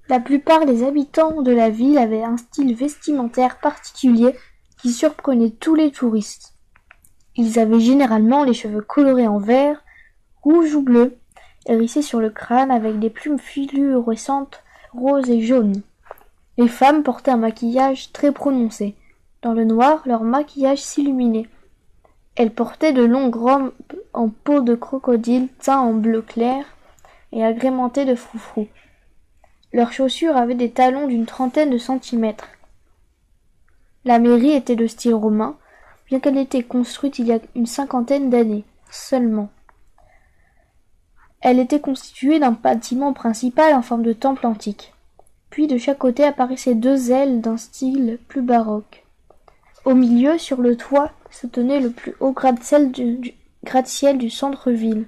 La plupart des habitants de la ville avaient un style vestimentaire particulier qui surprenait tous les touristes. Ils avaient généralement les cheveux colorés en vert, rouge ou bleu, hérissés sur le crâne avec des plumes fluorescentes roses et jaunes. Les femmes portaient un maquillage très prononcé. Dans le noir, leur maquillage s'illuminait. Elles portaient de longues robes en peau de crocodile teintes en bleu clair et agrémentées de froufrous. Leurs chaussures avaient des talons d'une trentaine de centimètres. La mairie était de style romain, bien qu'elle ait été construite il y a une cinquantaine d'années seulement. Elle était constituée d'un bâtiment principal en forme de temple antique. Puis de chaque côté apparaissaient deux ailes d'un style plus baroque. Au milieu, sur le toit, se tenait le plus haut gratte-ciel du centre-ville.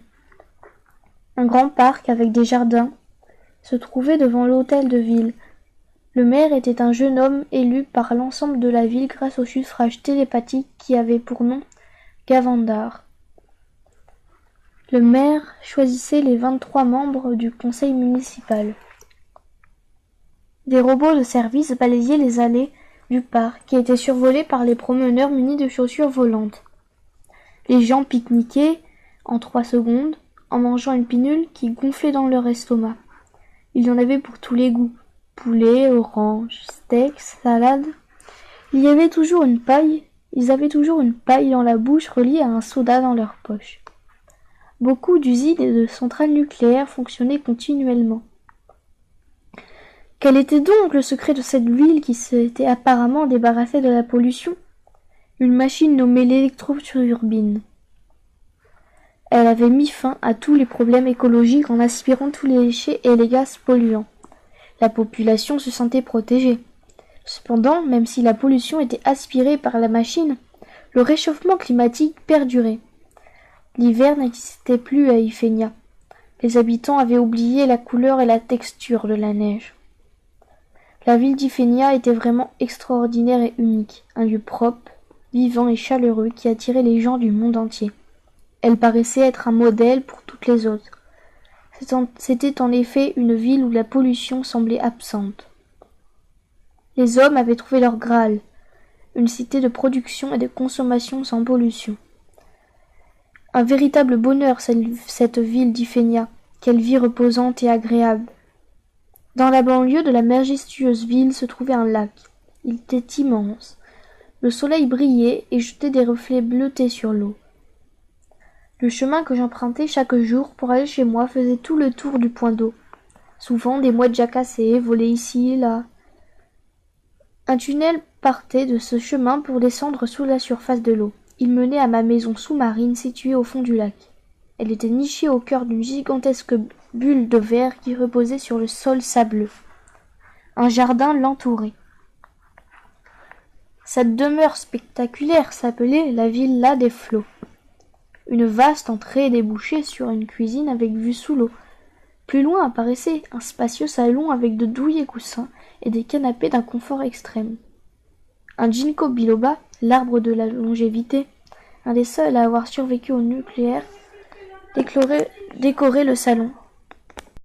Un grand parc avec des jardins se trouvait devant l'hôtel de ville. Le maire était un jeune homme élu par l'ensemble de la ville grâce au suffrage télépathique qui avait pour nom Gavandar. Le maire choisissait les 23 membres du conseil municipal. Des robots de service balayaient les allées du parc qui étaient survolées par les promeneurs munis de chaussures volantes. Les gens pique-niquaient en 3 secondes en mangeant une pilule qui gonflait dans leur estomac. Il y en avait pour tous les goûts. Poulet, orange, steak, salade. Ils avaient toujours une paille dans la bouche reliée à un soda dans leur poche. Beaucoup d'usines et de centrales nucléaires fonctionnaient continuellement. Quel était donc le secret de cette ville qui s'était apparemment débarrassée de la pollution? Une machine nommée l'électroturbine. Elle avait mis fin à tous les problèmes écologiques en aspirant tous les déchets et les gaz polluants. La population se sentait protégée. Cependant, même si la pollution était aspirée par la machine, le réchauffement climatique perdurait. L'hiver n'existait plus à Ifénia. Les habitants avaient oublié la couleur et la texture de la neige. La ville d'Ifénia était vraiment extraordinaire et unique, un lieu propre, vivant et chaleureux qui attirait les gens du monde entier. Elle paraissait être un modèle pour toutes les autres. C'était en effet une ville où la pollution semblait absente. Les hommes avaient trouvé leur Graal, une cité de production et de consommation sans pollution. Un véritable bonheur cette ville d'Ifénia, quelle vie reposante et agréable. Dans la banlieue de la majestueuse ville se trouvait un lac. Il était immense. Le soleil brillait et jetait des reflets bleutés sur l'eau. Le chemin que j'empruntais chaque jour pour aller chez moi faisait tout le tour du point d'eau. Souvent, des mouettes jacassées volaient ici et là. Un tunnel partait de ce chemin pour descendre sous la surface de l'eau. Il menait à ma maison sous-marine située au fond du lac. Elle était nichée au cœur d'une gigantesque bulle de verre qui reposait sur le sol sableux. Un jardin l'entourait. Cette demeure spectaculaire s'appelait la villa des flots. Une vaste entrée débouchait sur une cuisine avec vue sous l'eau. Plus loin apparaissait un spacieux salon avec de douillets coussins et des canapés d'un confort extrême. Un ginkgo biloba, l'arbre de la longévité, un des seuls à avoir survécu au nucléaire, décorait le salon.